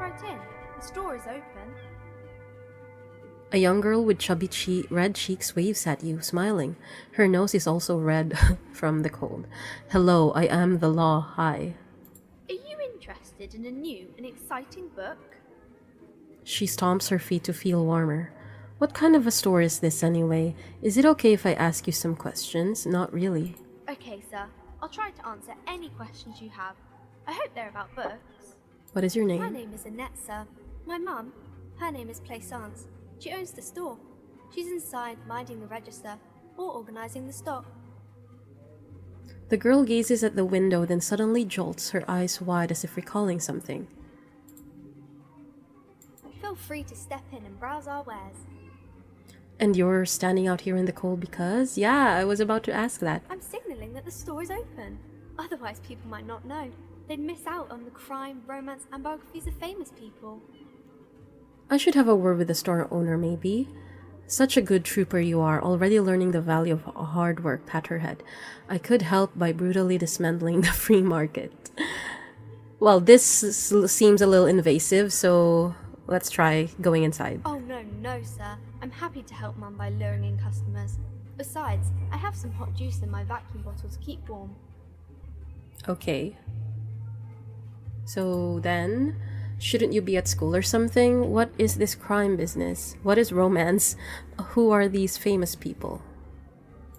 right in. The store is open. A young girl with chubby red cheeks waves at you, smiling. Her nose is also red from the cold. Hello, I am the law. Hi. Are you interested in a new and exciting book? She stomps her feet to feel warmer. What kind of a store is this anyway? Is it okay if I ask you some questions? Not really. Okay, sir. I'll try to answer any questions you have. I hope they're about books. What is your My name? name is Annette, sir. My mum, her name is Plaisance. She owns the store. She's inside minding the register or organising the stock. The girl gazes at the window, then suddenly jolts, her eyes wide as if recalling something. Feel free to step in and browse our wares. And you're standing out here in the cold because? Yeah, I was about to ask that. I'm signalling that the store is open. Otherwise, people might not know. They'd miss out on the crime, romance, and biographies of famous people. I should have a word with the store owner, maybe. Such a good trooper you are, already learning the value of hard work, pat her head. I could help by brutally dismantling the free market. Well, this seems a little invasive, so let's try going inside. Oh, no, sir. I'm happy to help Mum by luring in customers. Besides, I have some hot juice in my vacuum bottle to keep warm. Okay. So then, shouldn't you be at school or something? What is this crime business? What is romance? Who are these famous people?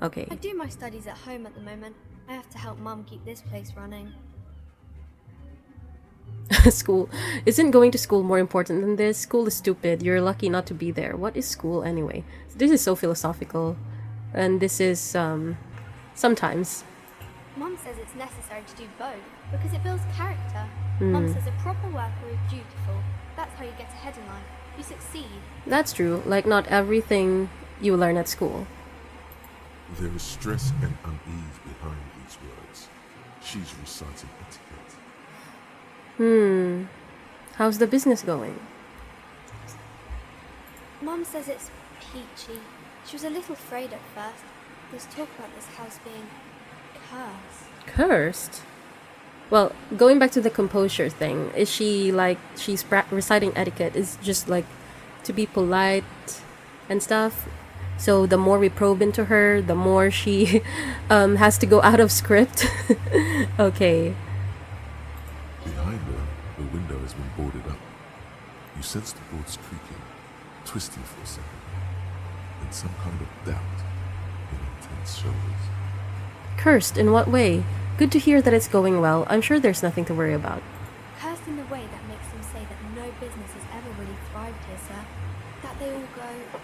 Okay. I do my studies at home at the moment. I have to help Mum keep this place running. School. Isn't going to school more important than this? School is stupid. You're lucky not to be there. What is school anyway? This is so philosophical. And this is, sometimes. Mum says it's necessary to do both because it builds character. Mum says a proper worker is dutiful. That's how you get ahead in life. You succeed. That's true. Like, not everything you learn at school. There is stress and unease behind these words. She's reciting etiquette. How's the business going? Mum says it's peachy. She was a little afraid at first. There's talk about this house being cursed. Cursed? Well, going back to the composure thing, is she like, she's reciting etiquette, is just like to be polite and stuff? So the more we probe into her, the more she has to go out of script? Okay. Behind her, the window has been boarded up. You sense the boards creaking, twisting for a second, and some kind of doubt in intense shoulders. Cursed in what way? Good to hear that it's going well. I'm sure there's nothing to worry about. Cursed in the way that makes them say that no business has ever really thrived here, sir. That they all go...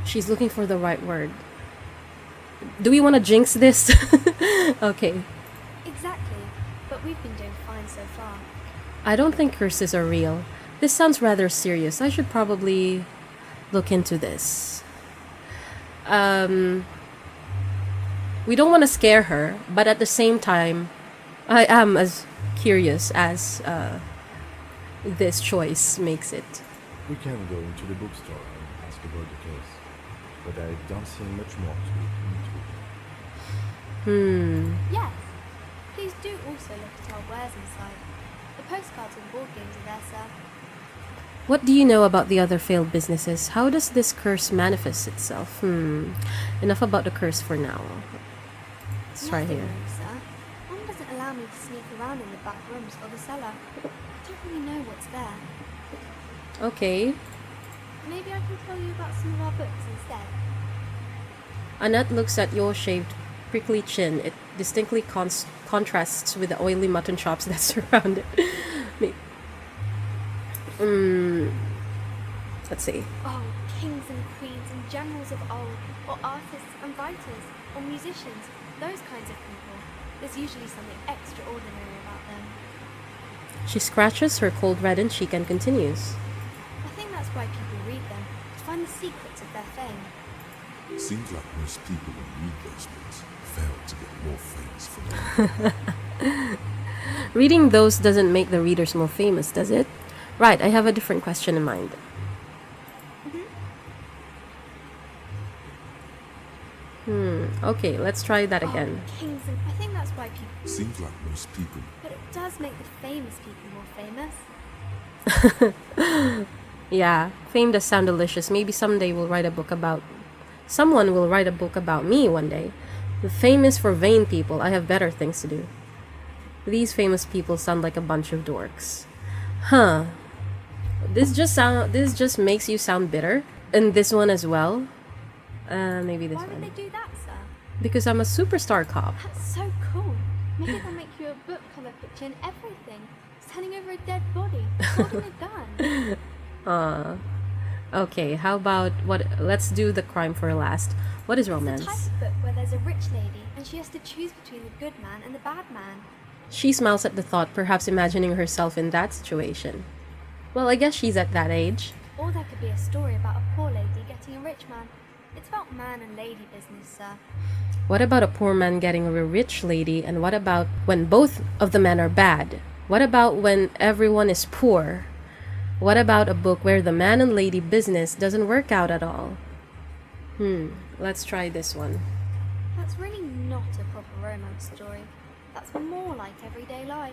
She's looking for the right word. Do we want to jinx this? Okay. Exactly. But we've been doing fine so far. I don't think curses are real. This sounds rather serious. I should probably look into this. We don't want to scare her, but at the same time, I am as curious as this choice makes it. We can go into the bookstore and ask about the case, but I don't see much more to look into. Yes. Please do also look at our wares inside. The postcards and board games are there, sir. What do you know about the other failed businesses? How does this curse manifest itself? Enough about the curse for now. Let's try Nothing here. really, sir. Mum doesn't allow me to sneak around in the back rooms or the cellar. I don't really know what's there. Okay. Maybe I can tell you about some of our books instead. Annette looks at your shaved, prickly chin. It distinctly contrasts with the oily mutton chops that surround it. Let's see. Oh, kings and queens and generals of old, or artists and writers, or musicians, those kinds of people. There's usually something extraordinary about them. She scratches her cold reddened cheek and continues. I think that's why people read them, to find the secrets of their fame. It seems like most people who read those books fail to get more famous from them. Reading those doesn't make the readers more famous, does it? Right, I have a different question in mind. Mm-hmm. Okay, let's try that again. Oh, kings and I think that's why people... Seems like most people. But it does make the famous people more famous. Yeah, fame does sound delicious. Maybe someday we'll write a book about... Someone will write a book about me one day. The fame is for vain people. I have better things to do. These famous people sound like a bunch of dorks. Huh. This just makes you sound bitter. And this one as well. Maybe this Why one. would they do that, sir? Because I'm a superstar cop. That's so cool. Maybe they'll make you a book cover picture and everything. Standing over a dead body, holding a gun. Okay, how about let's do the crime for last. What is It's the romance? type of book where there's a rich lady and she has to choose between the good man and the bad man. She smiles at the thought, perhaps imagining herself in that situation. Well, I guess she's at that age. Or there could be a story about a poor lady getting a rich man. It's about man and lady business, sir. What about a poor man getting a rich lady, and what about when both of the men are bad? What about when everyone is poor? What about a book where the man and lady business doesn't work out at all? Let's try this one. That's really not a proper romance story. That's more like everyday life.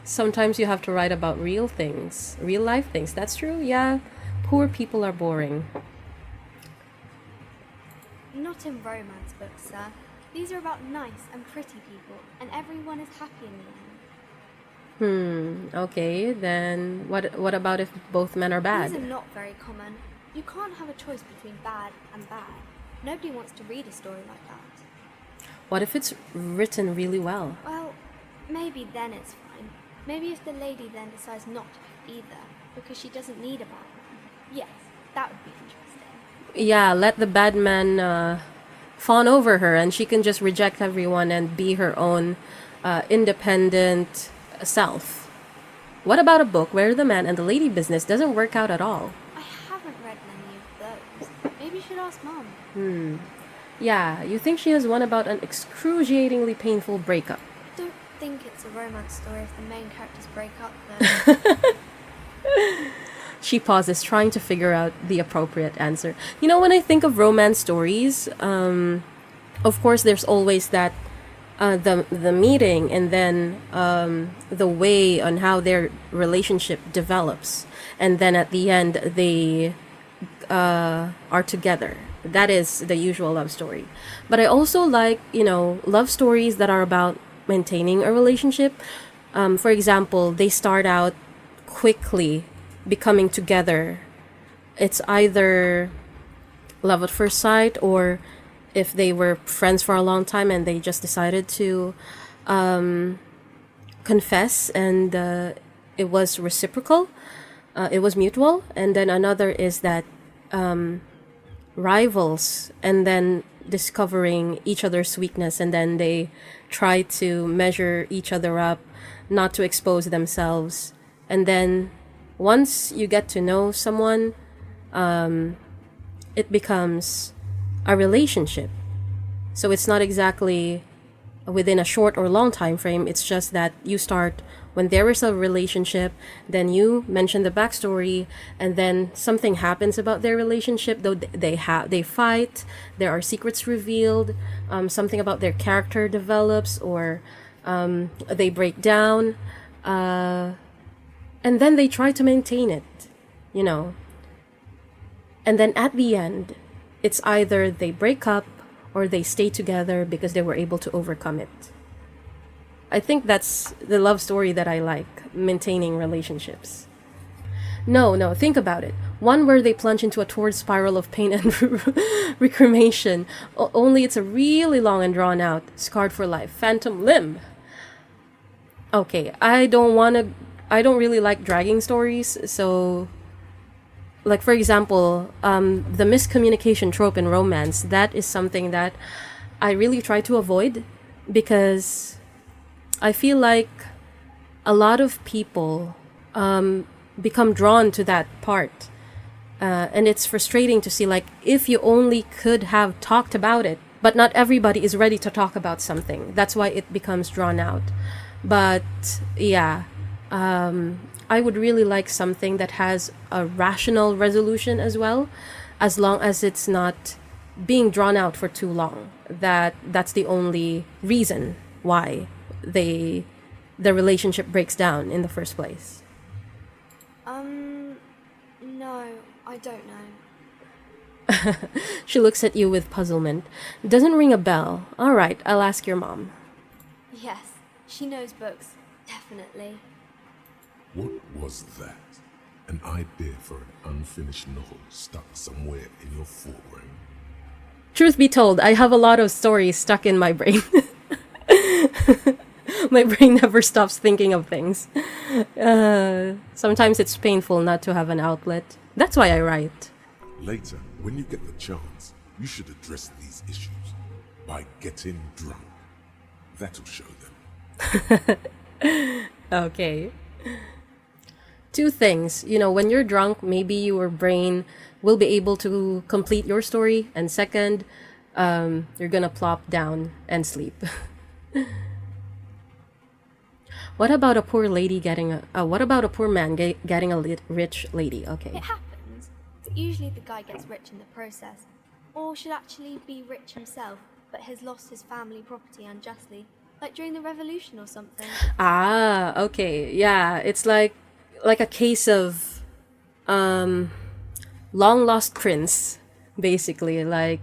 Sometimes you have to write about real things, real life things. That's true, yeah. Poor people are boring. Not in romance books, sir. These are about nice and pretty people, and everyone is happy in the end. Okay, then what about if both men are bad? These are not very common. You can't have a choice between bad and bad. Nobody wants to read a story like that. What if it's written really well? Well, maybe then it's fine. Maybe if the lady then decides not to pick either, because she doesn't need a bad man. Yes, that would be interesting. Yeah, let the bad man fawn over her and she can just reject everyone and be her own independent self. What about a book where the man and the lady business doesn't work out at all? I haven't read many of those. Maybe you should ask Mum. Yeah, you think she has one about an excruciatingly painful breakup. I don't think it's a romance story if the main characters break up, though. She pauses, trying to figure out the appropriate answer. You know, when I think of romance stories, of course, there's always that the meeting and then the way on how their relationship develops, and then at the end they are together. That is the usual love story. But I also like, love stories that are about maintaining a relationship. For example, they start out quickly becoming together. It's either love at first sight, or if they were friends for a long time and they just decided to confess, and it was reciprocal, it was mutual. And then another is that rivals, and then discovering each other's weakness, and then they try to measure each other up, not to expose themselves. And then once you get to know someone, it becomes a relationship. So it's not exactly within a short or long time frame. It's just that you start when there is a relationship, then you mention the backstory, and then something happens about their relationship. Though they fight, there are secrets revealed, something about their character develops, or they break down, and then they try to maintain it, And then at the end, it's either they break up or they stay together because they were able to overcome it. I think that's the love story that I like, maintaining relationships. No, think about it. One where they plunge into a torrid spiral of pain and reclamation. Only it's a really long and drawn out, scarred for life, phantom limb. Okay, I don't really like dragging stories, so... Like, for example, the miscommunication trope in romance, that is something that I really try to avoid, because I feel like a lot of people become drawn to that part. And it's frustrating to see, like, if you only could have talked about it, but not everybody is ready to talk about something. That's why it becomes drawn out. But, yeah, I would really like something that has a rational resolution as well, as long as it's not being drawn out for too long. that that's the only reason why the relationship breaks down in the first place? No, I don't know. She looks at you with puzzlement. Doesn't ring a bell. All right, I'll ask your mom. Yes, she knows books, definitely. What was that? An idea for an unfinished novel stuck somewhere in your forebrain? Truth be told, I have a lot of stories stuck in my brain. My brain never stops thinking of things. Sometimes it's painful not to have an outlet. That's why I write. Later, when you get the chance, you should address these issues by getting drunk. That'll show them. Okay. Two things. When you're drunk, maybe your brain will be able to complete your story. And second, you're gonna plop down and sleep. What about a poor lady what about a poor man getting a rich lady? Okay. It happens, but usually the guy gets rich in the process. Or should actually be rich himself, but has lost his family property unjustly, like during the revolution or something. Ah, okay. Yeah, it's like a case of long lost prince, basically. Like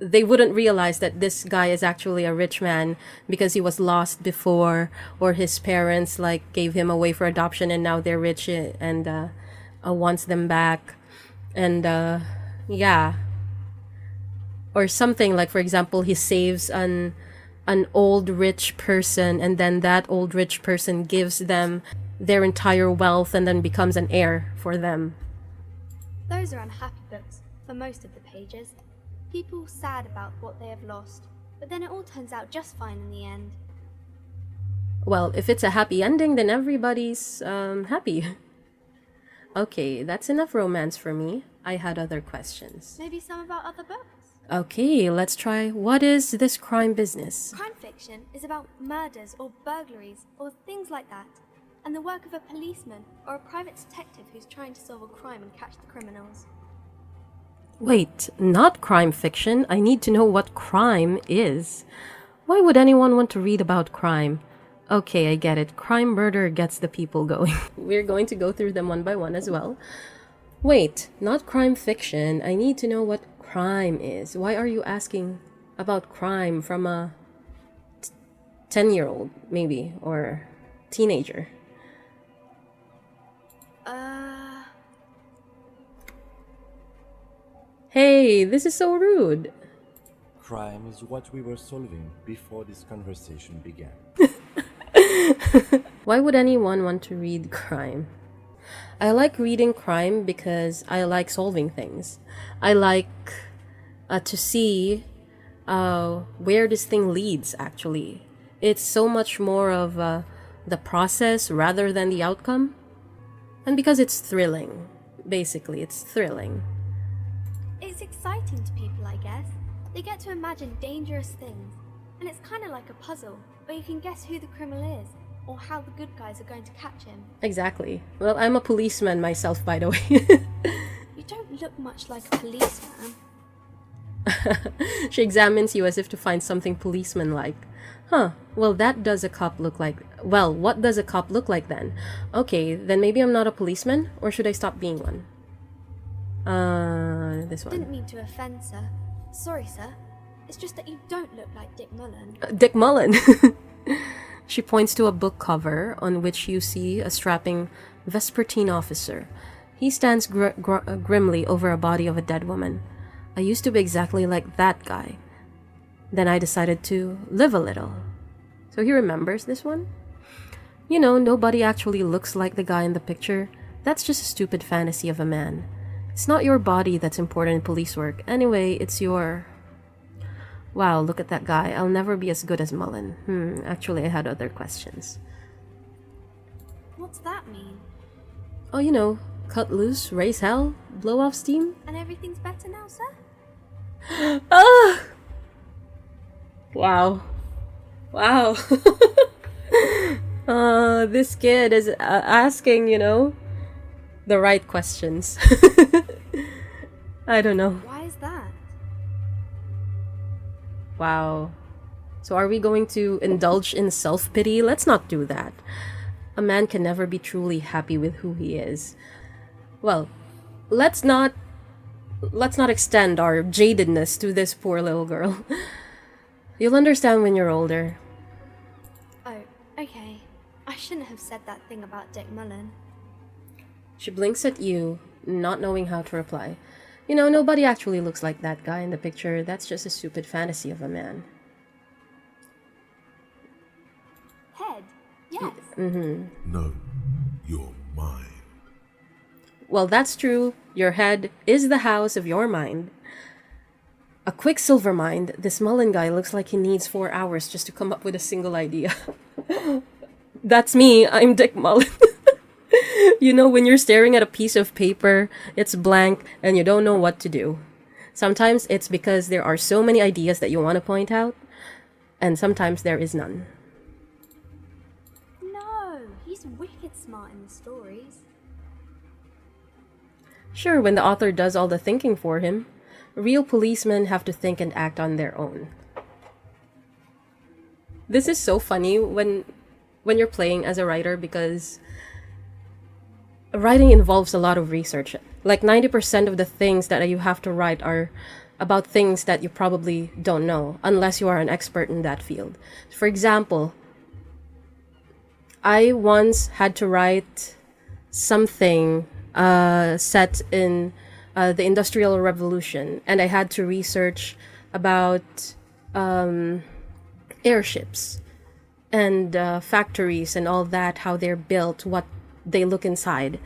they wouldn't realize that this guy is actually a rich man because he was lost before, or his parents gave him away for adoption and now they're rich and wants them back. And yeah, or something like, for example, he saves an old rich person, and then that old rich person gives them their entire wealth and then becomes an heir for them. Those are unhappy books for most of the pages. People sad about what they have lost, but then it all turns out just fine in the end. Well, if it's a happy ending, then everybody's happy. Okay, that's enough romance for me. I had other questions. Maybe some about other books. Okay, let's try. What is this crime business? Crime fiction is about murders or burglaries or things like that, and the work of a policeman or a private detective who's trying to solve a crime and catch the criminals. Wait, not crime fiction. I need to know what crime is. Why would anyone want to read about crime? Okay, I get it. Crime murder gets the people going. We're going to go through them one by one as well. Wait, not crime fiction. I need to know what crime is. Why are you asking about crime from a 10-year-old, maybe, or teenager? Hey, this is so rude. Crime is what we were solving before this conversation began. Why would anyone want to read crime? I like reading crime because I like solving things. I like to see where this thing leads, actually. It's so much more of the process rather than the outcome. And because it's thrilling. Basically, it's thrilling. It's exciting to people, I guess. They get to imagine dangerous things, and it's kind of like a puzzle, where you can guess who the criminal is, or how the good guys are going to catch him. Exactly. Well, I'm a policeman myself, by the way. You don't look much like a policeman. She examines you as if to find something policeman-like. Huh, well, that does a cop look like... Well, what does a cop look like then? Okay, then maybe I'm not a policeman, or should I stop being one? This one. Didn't mean to offend, sir. Sorry, sir. It's just that you don't look like Dick Mullen. Dick Mullen! She points to a book cover on which you see a strapping Vespertine officer. He stands grimly over a body of a dead woman. I used to be exactly like that guy. Then I decided to live a little. So he remembers this one? You know, nobody actually looks like the guy in the picture. That's just a stupid fantasy of a man. It's not your body that's important in police work. Anyway, it's your... Wow, look at that guy. I'll never be as good as Mullen. Actually, I had other questions. What's that mean? Oh, you know, cut loose, raise hell, blow off steam. And everything's better now, sir? Ah! Wow. Wow. This kid is asking, the right questions. I don't know. Why is that? Wow. So are we going to indulge in self-pity? Let's not do that. A man can never be truly happy with who he is. Well, let's not extend our jadedness to this poor little girl. You'll understand when you're older. Oh, okay. I shouldn't have said that thing about Dick Mullen. She blinks at you, not knowing how to reply. You know, nobody actually looks like that guy in the picture. That's just a stupid fantasy of a man. Head? Yes. No, your mind. Well, that's true. Your head is the house of your mind. A quicksilver mind. This Mullen guy looks like he needs 4 hours just to come up with a single idea. That's me. I'm Dick Mullen. You know, when you're staring at a piece of paper, it's blank and you don't know what to do. Sometimes it's because there are so many ideas that you want to point out, and sometimes there is none. No, he's wicked smart in the stories. Sure, when the author does all the thinking for him, real policemen have to think and act on their own. This is so funny when you're playing as a writer, because writing involves a lot of research. Like 90% of the things that you have to write are about things that you probably don't know, unless you are an expert in that field. For example, I once had to write something set in the Industrial Revolution, and I had to research about airships and factories and all that, how they're built, what they look inside.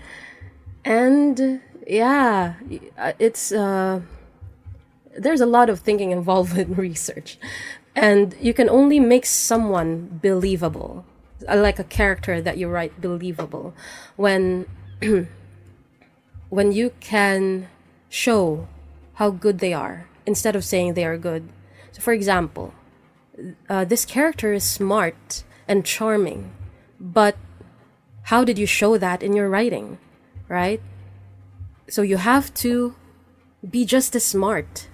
And yeah, it's there's a lot of thinking involved in research, and you can only make someone believable, like a character that you write believable, when when you can show how good they are instead of saying they are good. So for example, this character is smart and charming, but how did you show that in your writing, right? So you have to be just as smart.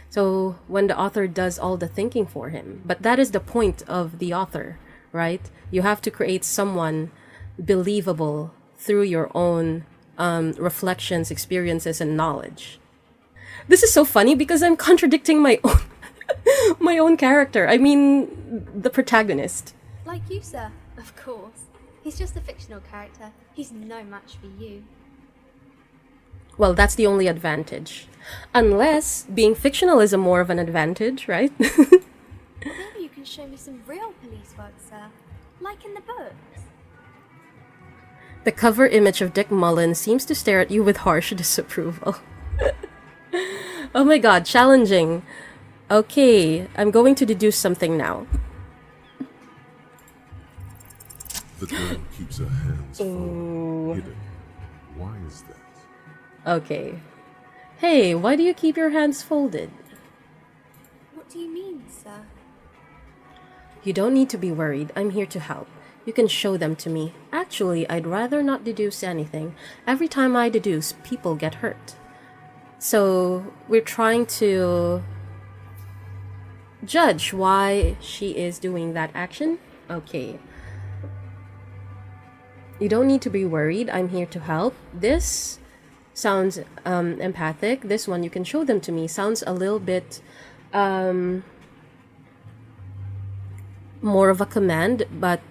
So when the author does all the thinking for him, but that is the point of the author, right? You have to create someone believable through your own reflections, experiences, and knowledge. This is so funny because I'm contradicting my own my own character. I mean, the protagonist. Like you, sir, of course. He's just a fictional character. He's no match for you. Well, that's the only advantage. Unless being fictional is a more of an advantage, right? Maybe you can show me some real police work, sir. Like in the books. The cover image of Dick Mullen seems to stare at you with harsh disapproval. Oh my god, challenging. Okay, I'm going to deduce something now. The girl keeps her hands full, hidden. Why is that? Okay. Hey, why do you keep your hands folded? What do you mean, sir? You don't need to be worried. I'm here to help. You can show them to me. Actually, I'd rather not deduce anything. Every time I deduce, people get hurt. So, we're trying to judge why she is doing that action. Okay. You don't need to be worried. I'm here to help. This sounds empathic. This one, you can show them to me, sounds a little bit more of a command, but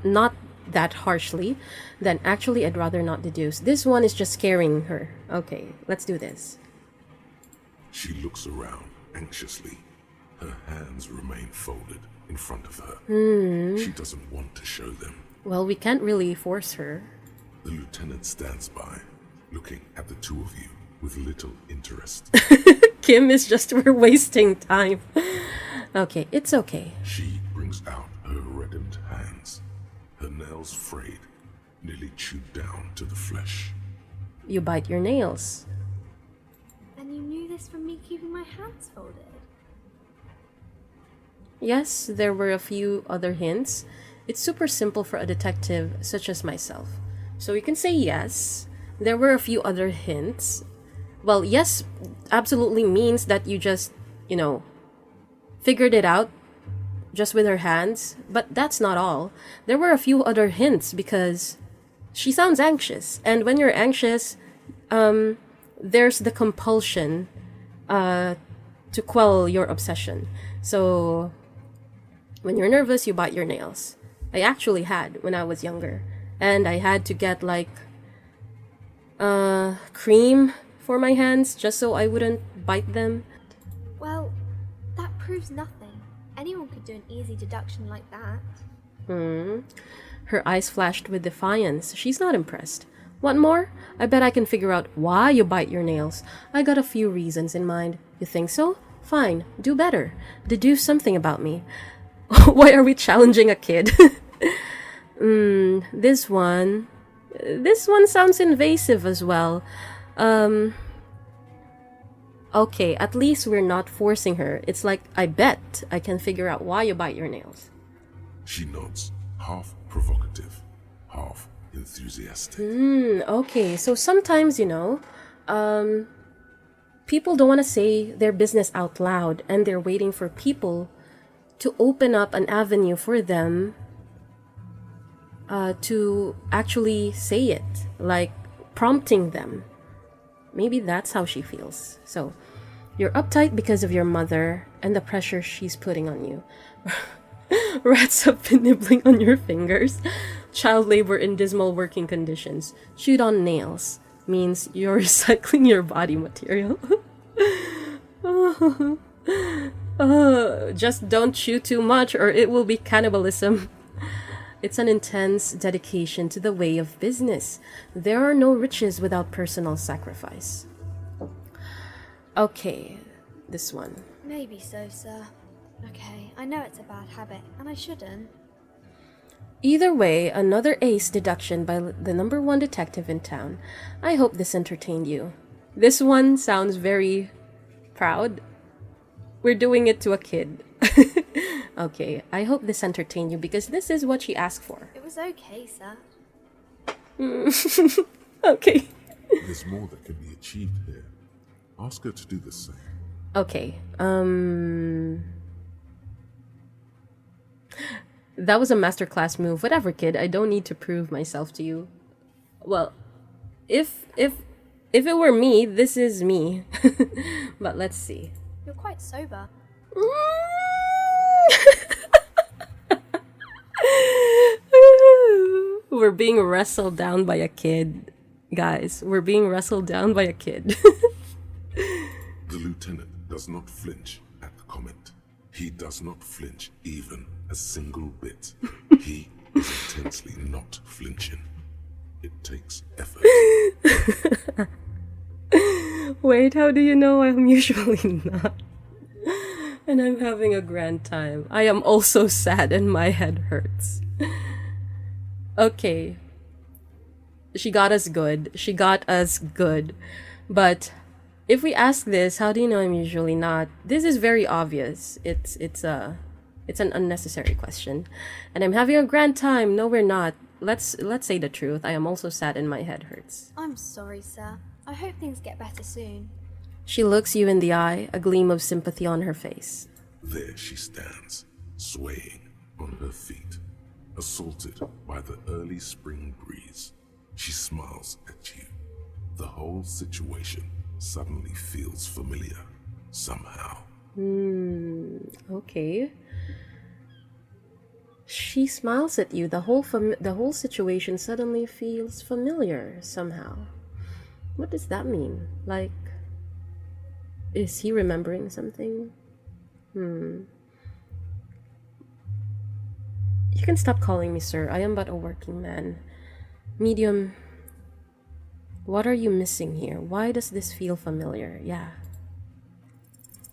not that harshly. Then actually, I'd rather not deduce. This one is just scaring her. Okay, let's do this. She looks around anxiously. Her hands remain folded in front of her. She doesn't want to show them. Well, we can't really force her. The lieutenant stands by, looking at the two of you with little interest. Kim is just, we're wasting time. Okay, it's okay. She brings out her reddened hands, her nails frayed, nearly chewed down to the flesh. You bite your nails. And you knew this from me keeping my hands folded? Yes, there were a few other hints. It's super simple for a detective such as myself. So you can say yes. There were a few other hints. Well, yes absolutely means that you just you know, figured it out just with her hands. But that's not all. There were a few other hints because she sounds anxious. And when you're anxious, there's the compulsion to quell your obsession. So when you're nervous, you bite your nails. I actually had when I was younger. And I had to get like cream for my hands just so I wouldn't bite them. Well, that proves nothing. Anyone could do an easy deduction like that. Her eyes flashed with defiance. She's not impressed. Want more? I bet I can figure out why you bite your nails. I got a few reasons in mind. You think so? Fine. Do better. Deduce something about me. Why are we challenging a kid? This one sounds invasive as well. Okay, at least we're not forcing her. It's like, I bet I can figure out why you bite your nails. She nods, half provocative, half enthusiastic. Okay, so sometimes, people don't want to say their business out loud, and they're waiting for people to open up an avenue for them to actually say it, like prompting them. Maybe that's how she feels. So, you're uptight because of your mother and the pressure she's putting on you. Rats have been nibbling on your fingers. Child labor in dismal working conditions. Chewed on nails means you're recycling your body material. Just don't chew too much or it will be cannibalism. It's an intense dedication to the way of business. There are no riches without personal sacrifice. Okay, this one. Maybe so, sir. Okay, I know it's a bad habit, and I shouldn't. Either way, another ace deduction by the number one detective in town. I hope this entertained you. This one sounds very proud. We're doing it to a kid. Okay, I hope this entertained you because this is what she asked for. It was okay, sir. Okay. There's more that can be achieved here. Ask her to do the same. Okay, that was a masterclass move. Whatever, kid. I don't need to prove myself to you. Well, if it were me, this is me. But let's see. You're quite sober. We're being wrestled down by a kid. Guys, we're being wrestled down by a kid. The lieutenant does not flinch at the comment. He does not flinch even a single bit. He is intensely not flinching. It takes effort. Wait, how do you know I'm usually not? And I'm having a grand time. I am also sad and my head hurts. Okay. She got us good. She got us good. But if we ask this, how do you know I'm usually not? This is very obvious. It's an unnecessary question. And I'm having a grand time. No, we're not. Let's say the truth. I am also sad and my head hurts. I'm sorry, sir. I hope things get better soon. She looks you in the eye, a gleam of sympathy on her face. There she stands, swaying on her feet, assaulted by the early spring breeze. She smiles at you. The whole situation suddenly feels familiar, somehow. Okay. She smiles at you. The whole situation suddenly feels familiar, somehow. What does that mean? Like, is he remembering something? You can stop calling me sir. I am but a working man. Medium, what are you missing here? Why does this feel familiar? Yeah.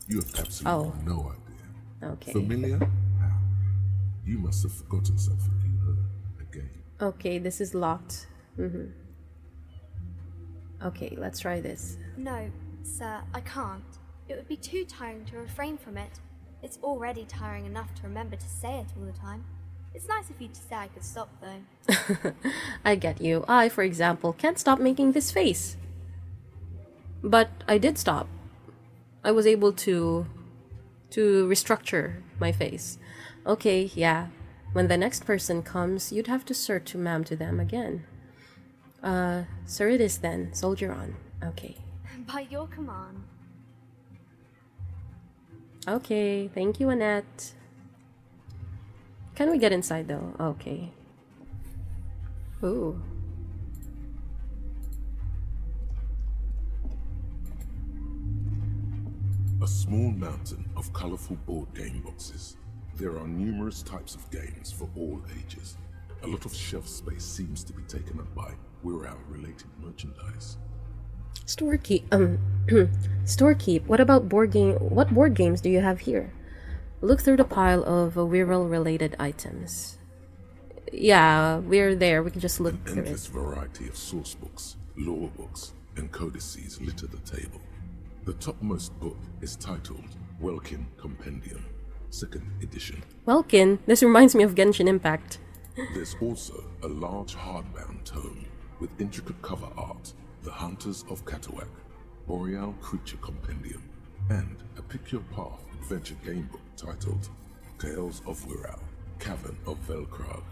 You have absolutely no idea. Okay. Familiar? How? You must have forgotten something you heard again. Okay, this is locked. Okay, let's try this. No, sir, I can't. It would be too tiring to refrain from it. It's already tiring enough to remember to say it all the time. It's nice of you to say I could stop, though. I get you. I, for example, can't stop making this face. But I did stop. I was able to to restructure my face. Okay, yeah. When the next person comes, you'd have to sir to ma'am to them again. Sir it is then. Soldier on. Okay. By your command. Okay, thank you, Annette. Can we get inside though? Okay. Ooh. A small mountain of colorful board game boxes. There are numerous types of games for all ages. A lot of shelf space seems to be taken up by Wirral-related merchandise. Storekeep. Storekeep. What about board game? What board games do you have here? Look through the pile of Wirral-related items. Yeah, we're there. We can just look An through endless it. variety of source books, lore books, and codices litter the table. The topmost book is titled Welkin Compendium, 2nd edition. Welkin. This reminds me of Genshin Impact. There's also a large hardbound tome with intricate cover art, The Hunters of Katawak, Boreal Creature Compendium, and a Pick Your Path adventure game book titled Tales of Wirral, Cavern of Velkrag.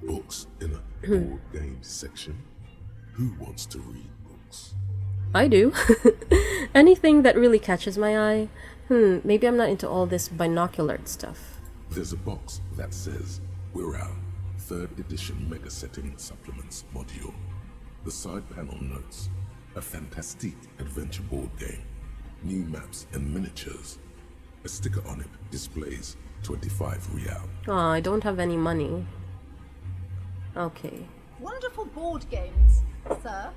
Books in a board game section? Who wants to read books? I do. Anything that really catches my eye. Maybe I'm not into all this binocular stuff. There's a box that says Wirral, 3rd edition Mega Setting Supplements Module. The side panel notes, a fantastic adventure board game, new maps and miniatures. A sticker on it displays 25 real. Oh, I don't have any money. Okay. Wonderful board games, sir.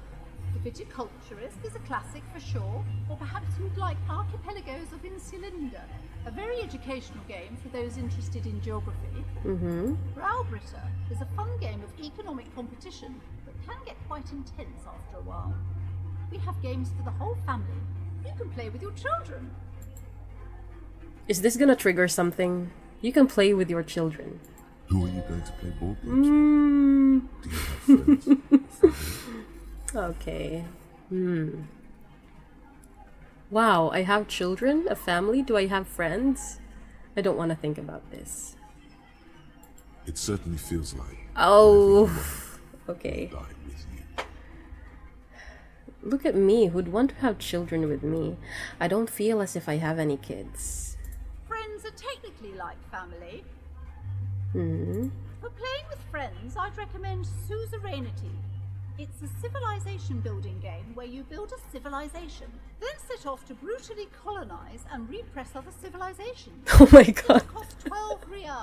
The Viticulturist is a classic for sure, or perhaps you'd like Archipelagos of Insulinda, a very educational game for those interested in geography. Raubrita is a fun game of economic competition that can get quite intense after a while. We have games for the whole family. You can play with your children. Hmm. Is this gonna trigger something? You can play with your children. Who are you going to play board games with? Do you have friends? Okay. Wow, I have children? A family? Do I have friends? I don't want to think about this. It certainly feels like Oh, okay. died with you. Look at me, who'd want to have children with me? I don't feel as if I have any kids. Friends are technically like family. For playing with friends, I'd recommend Suzerainty. It's a civilization building game where you build a civilization, then set off to brutally colonize and repress other civilizations. Oh my god. It costs 12 real.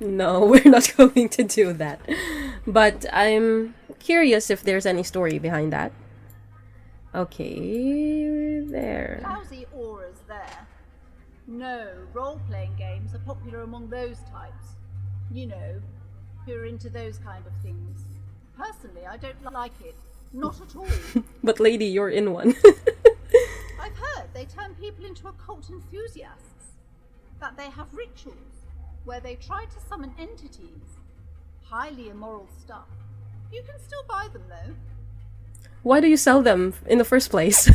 No, we're not going to do that. But I'm curious if there's any story behind that. Okay, there. Lousy auras there. No, role-playing games are popular among those types. You know, who are into those kind of things. Personally, I don't like it. Not at all. But lady, you're in one. I've heard they turn people into occult enthusiasts. That they have rituals where they try to summon entities. Highly immoral stuff. You can still buy them though. Why do you sell them in the first place?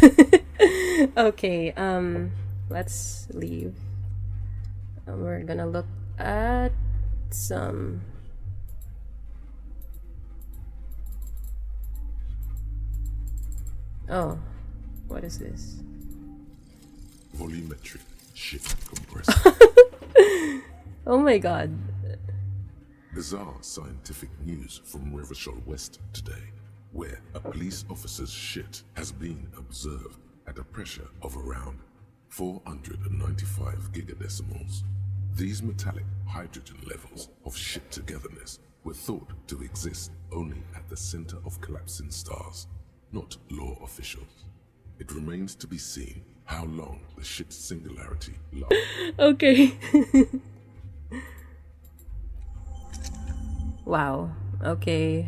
Okay, let's leave. We're gonna look at some... Oh, what is this? Volumetric shift compressor. Oh my god. Bizarre scientific news from Rivershore West today, where a police officer's shit has been observed at a pressure of around 495 gigadecimals. These metallic hydrogen levels of shit togetherness were thought to exist only at the center of collapsing stars, not law officials. It remains to be seen how long the shit singularity lasts. Okay. Wow. Okay.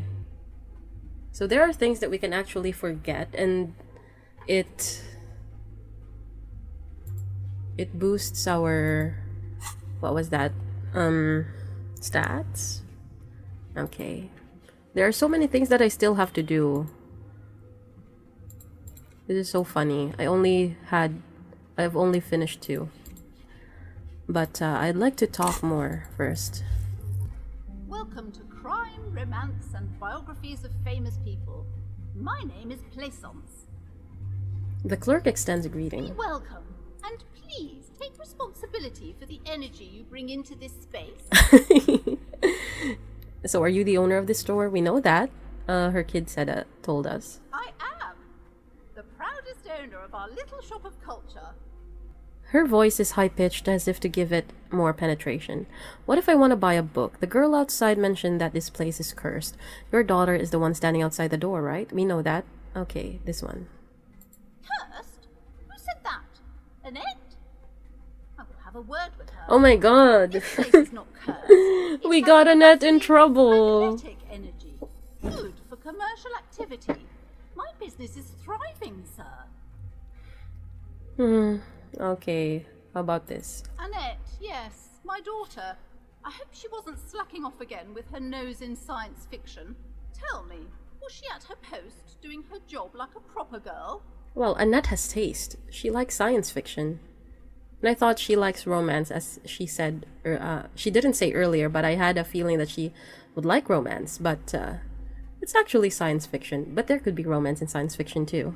So there are things that we can actually forget, and it boosts our, what was that? Stats? Okay. There are so many things that I still have to do. This is so funny. I've only finished 2. But I'd like to talk more first. Welcome to Crime, Romance, and Biographies of Famous People. My name is Plaisance. The clerk extends a Be greeting. welcome, and please take responsibility for the energy you bring into this space. So are you the owner of this store? We know that. Her kid told us. I am the proudest owner of our little shop of culture. Her voice is high-pitched as if to give it more penetration. What if I want to buy a book? The girl outside mentioned that this place is cursed. Your daughter is the one standing outside the door, right? We know that. Okay, this one. Cursed? Who said that? Annette? I will have a word with her. Oh my god! This place is not cursed. We It got has Annette in magnetic trouble! energy. Good for commercial activity. My business is thriving, sir. Okay, how about this? Annette, yes, my daughter. I hope she wasn't slacking off again with her nose in science fiction. Tell me, was she at her post doing her job like a proper girl? Well, Annette has taste. She likes science fiction. And I thought she likes romance, as she said. She didn't say earlier, but I had a feeling that she would like romance. But it's actually science fiction. But there could be romance in science fiction too.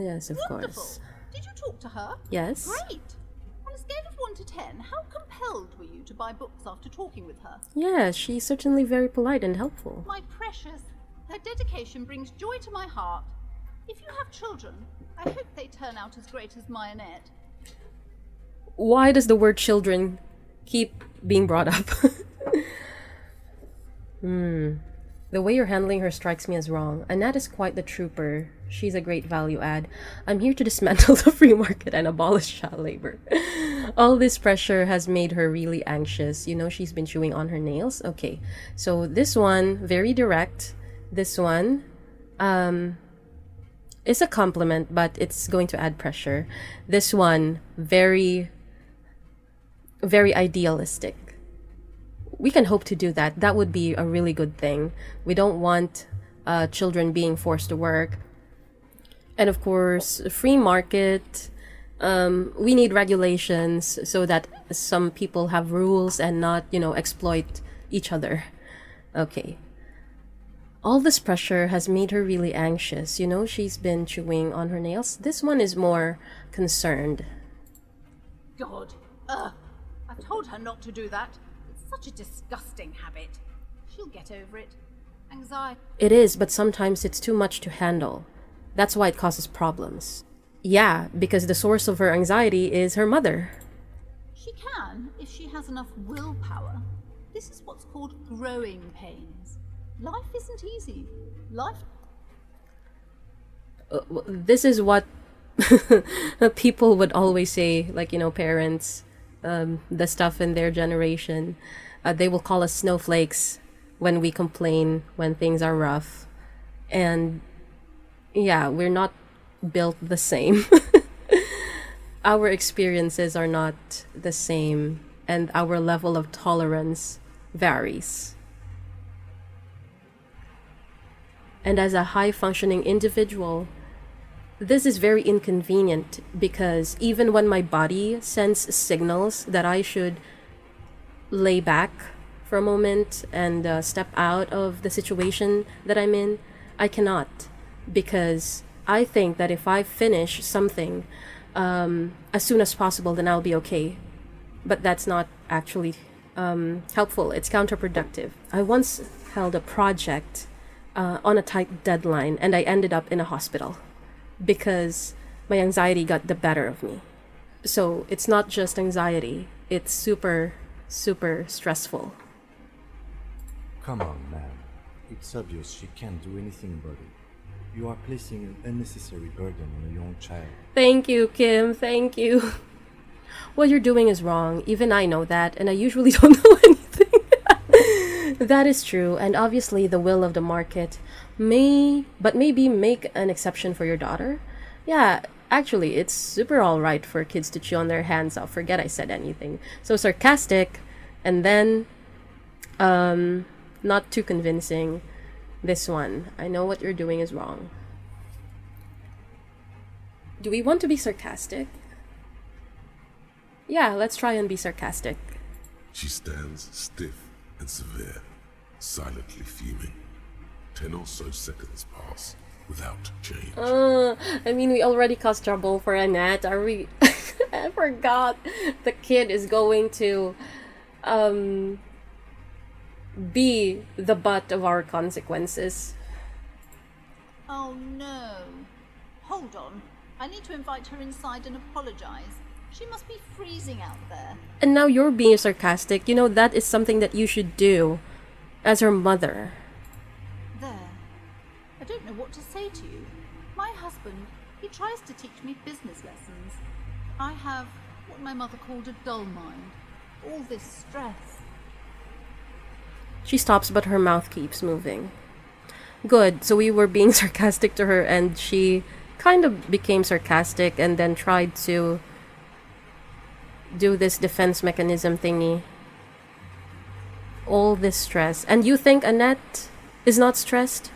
Yes, of Wonderful. course. Did you talk to her? Yes. Great. On a scale of 1 to 10, how compelled were you to buy books after talking with her? Yeah, she's certainly very polite and helpful. My precious, her dedication brings joy to my heart. If you have children, I hope they turn out as great as my Annette. Why does the word children keep being brought up? The way you're handling her strikes me as wrong. Annette is quite the trooper. She's a great value add. I'm here to dismantle the free market and abolish child labor. All this pressure has made her really anxious. You know, she's been chewing on her nails. Okay, so this one, very direct. This one, is a compliment, but it's going to add pressure. This one, very, very idealistic. We can hope to do that. That would be a really good thing. We don't want children being forced to work. And of course, free market, we need regulations so that some people have rules and not, exploit each other. Okay. All this pressure has made her really anxious. She's been chewing on her nails. This one is more concerned. God, I told her not to do that. It's such a disgusting habit. She'll get over it. Anxiety. It is, but sometimes it's too much to handle. That's why it causes problems. Yeah, because the source of her anxiety is her mother. She can, if she has enough willpower. This is what's called growing pains. Life isn't easy. Life... This is what people would always say, like, parents, the stuff in their generation. They will call us snowflakes when we complain, when things are rough. And yeah, we're not built the same. Our experiences are not the same, and our level of tolerance varies. And as a high-functioning individual, this is very inconvenient because even when my body sends signals that I should lay back for a moment and step out of the situation that I'm in, I cannot, because I think that if I finish something as soon as possible, then I'll be okay. But that's not actually helpful. It's counterproductive. I once held a project on a tight deadline, and I ended up in a hospital because my anxiety got the better of me. So it's not just anxiety, it's super, super stressful. Come on, ma'am. It's obvious she can't do anything about it. You are placing an unnecessary burden on a young child. Thank you, Kim, thank you. What you're doing is wrong. Even I know that, and I usually don't know anything. That is true, and obviously the will of the market maybe make an exception for your daughter. Yeah, actually, it's super alright for kids to chew on their hands off. Forget I said anything. So sarcastic, and then, not too convincing. This one, I know what you're doing is wrong. Do we want to be sarcastic? Yeah, let's try and be sarcastic. She stands stiff and severe, silently fuming. 10 or so seconds pass without change. I mean, we already caused trouble for Annette. Are we... I forgot the kid is going to be the butt of our consequences. Oh no. Hold on. I need to invite her inside and apologize. She must be freezing out there. And now you're being sarcastic. You know, that is something that you should do as her mother. There. I don't know what to say to you. My husband, he tries to teach me business lessons. I have what my mother called a dull mind. All this stress. She stops, but her mouth keeps moving. Good. So we were being sarcastic to her, and she kind of became sarcastic and then tried to do this defense mechanism thingy. All this stress. And you think Annette is not stressed?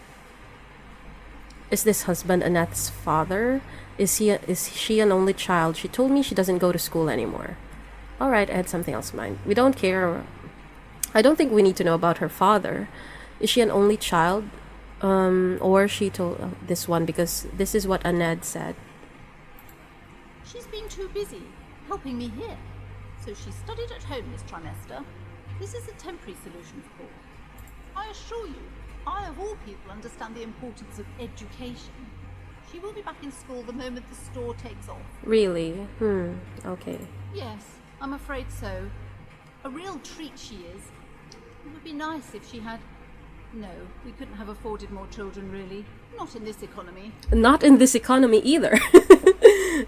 Is this husband Annette's father? Is she an only child? She told me she doesn't go to school anymore. Alright, I had something else in mind. We don't care. I don't think we need to know about her father. Is she an only child? Or she told this one, because this is what Annette said. She's been too busy helping me here. So she studied at home this trimester. This is a temporary solution, of course. I assure you, I of all people understand the importance of education. She will be back in school the moment the store takes off. Really? Okay. Yes, I'm afraid so. A real treat she is. It would be nice if she had... No, we couldn't have afforded more children, really. Not in this economy. Not in this economy either.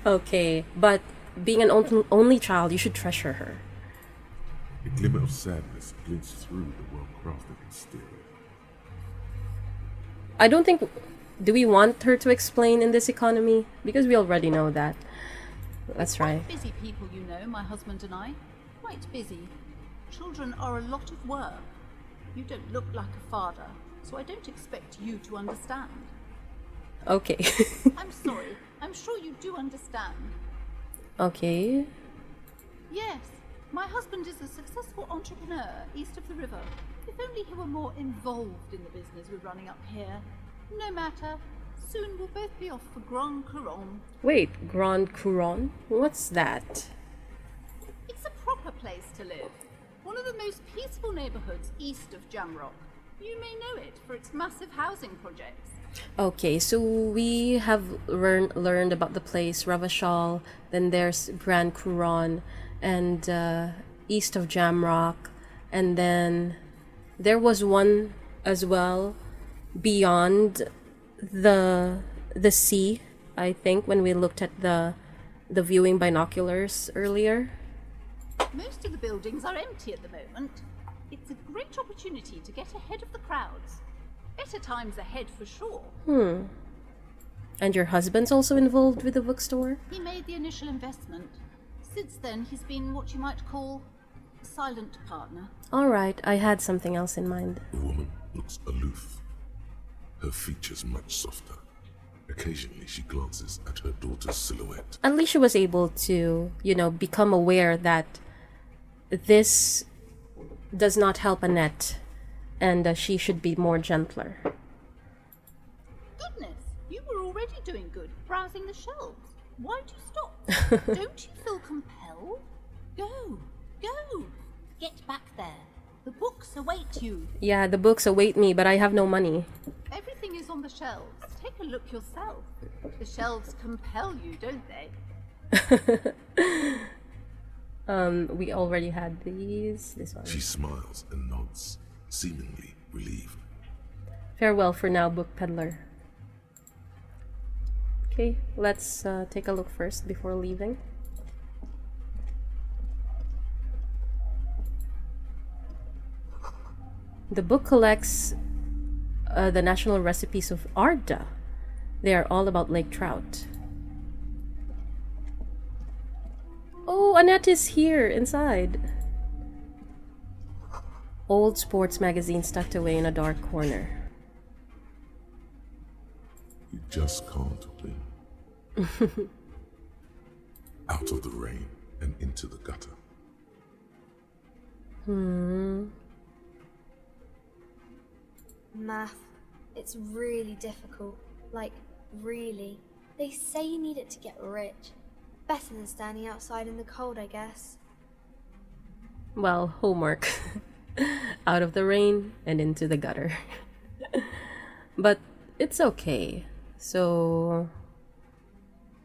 Okay, but being an only child, you should treasure her. A glimmer of sadness glints through the well-crafted exterior. I don't think... Do we want her to explain in this economy? Because we already know that. Let's try. Quite busy people, you know, my husband and I. Quite busy. Children are a lot of work. You don't look like a father, so I don't expect you to understand. Okay. I'm sorry. I'm sure you do understand. Okay. Yes, my husband is a successful entrepreneur east of the river. If only he were more involved in the business we're running up here. No matter. Soon we'll both be off for Grand Couronne. Wait, Grand Couronne? What's that? It's a proper place to live. One of the most peaceful neighborhoods east of Jamrock. You may know it for its massive housing projects. Okay, so we have learned about the place Ravachol, then there's Grand Couronne, and east of Jamrock, and then there was one as well beyond the sea, I think, when we looked at the viewing binoculars earlier. Most of the buildings are empty at the moment. It's a great opportunity to get ahead of the crowds. Better times ahead for sure. And your husband's also involved with the bookstore? He made the initial investment. Since then, he's been what you might call a silent partner. Alright, I had something else in mind. The woman looks aloof, her features much softer. Occasionally she glances at her daughter's silhouette. At least she was able to, become aware that this does not help Annette, and she should be more gentler. Goodness, you were already doing good, browsing the shelves. Why'd you stop? Don't you feel compelled? Go, get back there. The books await you. Yeah, the books await me, but I have no money. Everything is on the shelves. Take a look yourself. The shelves compel you, don't they? We already had these. This one. She smiles and nods, seemingly relieved. Farewell for now, book peddler. Okay, let's take a look first before leaving. The book collects the national recipes of Arda. They are all about lake trout. Oh, Annette is here, inside. Old sports magazines tucked away in a dark corner. You just can't win. out of the rain and into the gutter. Math. It's really difficult. Like, really. They say you need it to get rich. Better than standing outside in the cold, I guess. Well, homework. Out of the rain and into the gutter. But it's okay. So,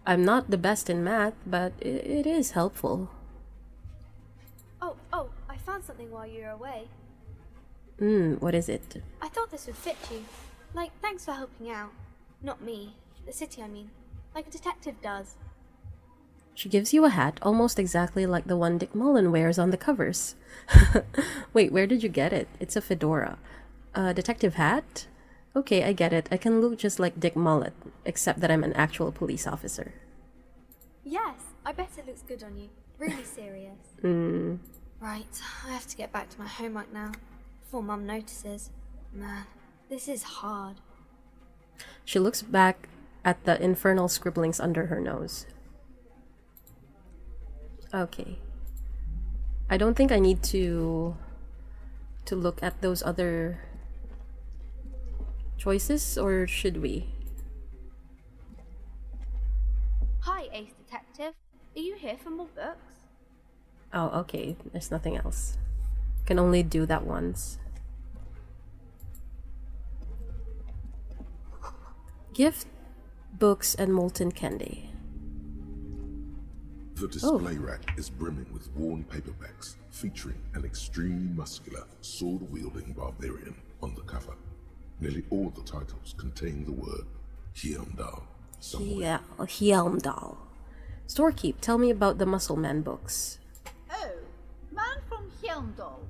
I'm not the best in math, but it is helpful. Oh, I found something while you were away. What is it? I thought this would fit you. Like, thanks for helping out. Not me. The city, I mean. Like a detective does. She gives you a hat almost exactly like the one Dick Mullen wears on the covers. Wait, where did you get it? It's a fedora. A detective hat? Okay, I get it. I can look just like Dick Mullen, except that I'm an actual police officer. Yes, I bet it looks good on you. Really serious. Right, I have to get back to my homework now. Before Mum notices. Man, this is hard. She looks back at the infernal scribblings under her nose. Okay. I don't think I need to look at those other choices, or should we? Hi, Ace Detective. Are you here for more books? Oh, okay. There's nothing else. Can only do that once. Gift, books, and molten candy. The display rack is brimming with worn paperbacks featuring an extremely muscular, sword-wielding barbarian on the cover. Nearly all the titles contain the word Heimdall somewhere. Heimdall. Storekeep, tell me about the Muscle Man books. Oh, Man from Heimdall.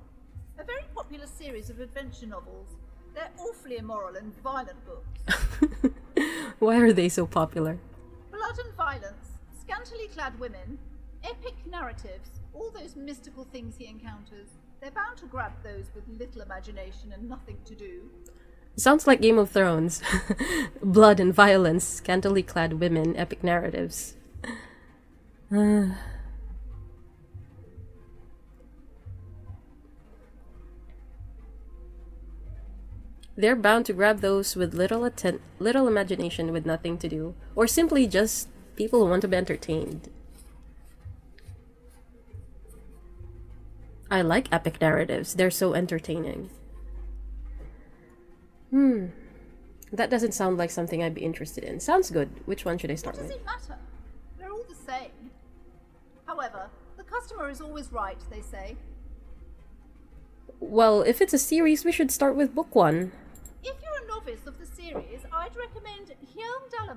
A very popular series of adventure novels. They're awfully immoral and violent books. Why are they so popular? Blood and violence, scantily clad women, epic narratives, all those mystical things he encounters. They're bound to grab those with little imagination and nothing to do. Sounds like Game of Thrones. Blood and violence, scantily clad women, epic narratives. They're bound to grab those with little imagination with nothing to do, or simply just people who want to be entertained. I like epic narratives. They're so entertaining. That doesn't sound like something I'd be interested in. Sounds good. Which one should I start What does with? it matter? They're all the same. However, the customer is always right, they say. Well, if it's a series, we should start with book one. If you're a novice of the series, I'd recommend Heimdall,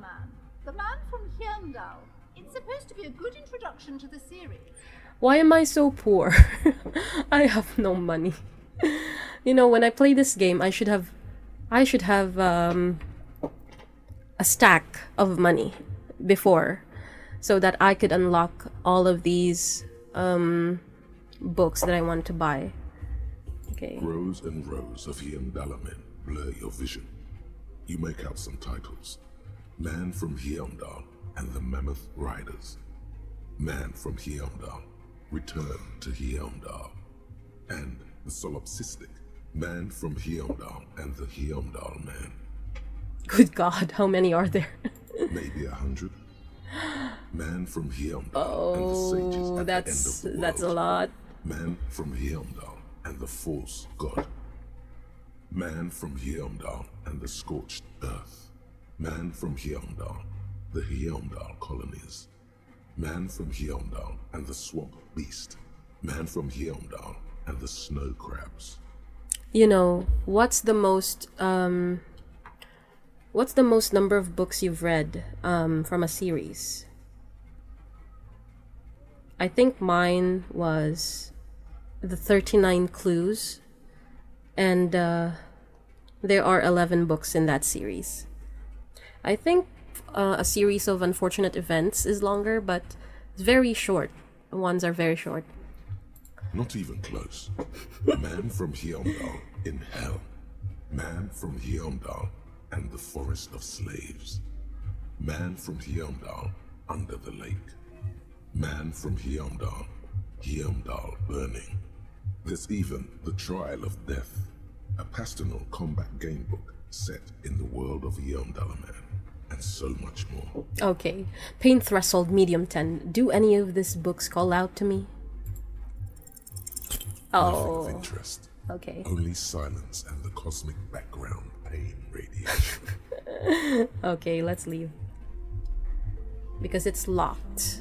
the Man from Heimdall. It's supposed to be a good introduction to the series. Why am I so poor? I have no money. You know, when I play this game, I should have a stack of money before, so that I could unlock all of these books that I want to buy. Okay. Rows and rows of Heimdall men blur your vision. You make out some titles. Man from Heimdall and the Mammoth Riders. Man from Heimdall, Return to Heimdall. And the solipsistic Man from Heimdall and the Heimdall Man. Good God, how many are there? Maybe 100. Man from Heimdall and the sages at the end of the world. That's a lot. Man from Heimdall and the false god. Man from Heimdall and the scorched earth. Man from Heimdall, the Heimdall colonies. Man from Heimdall and the swamp beast. Man from Heimdall and the snow crabs. You know, what's the most number of books you've read from a series? I think mine was the 39 Clues, and there are 11 books in that series. I think a series of unfortunate events is longer, but it's very short. Ones are very short. Not even close. Man from Heimdall in hell. Man from Heimdall and the forest of slaves. Man from Heimdall under the lake. Man from Hyamdal, Hyamdal burning. There's even The Trial of Death, a pastoral combat game book set in the world of Hyamdal man, and so much more. Okay. Pain threshold medium 10. Do any of these books call out to me? Nothing of interest. Okay. Only silence and the cosmic background pain radiation. Okay, let's leave. Because it's locked.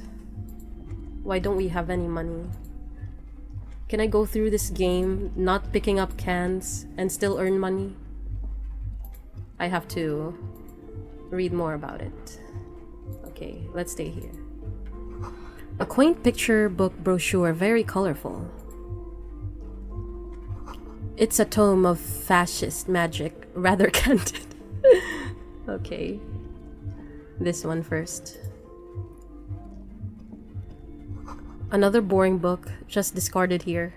Why don't we have any money? Can I go through this game not picking up cans and still earn money? I have to read more about it. Okay, let's stay here. A quaint picture book brochure, very colorful. It's a tome of fascist magic, rather candid. Okay. This one first. Another boring book, just discarded here.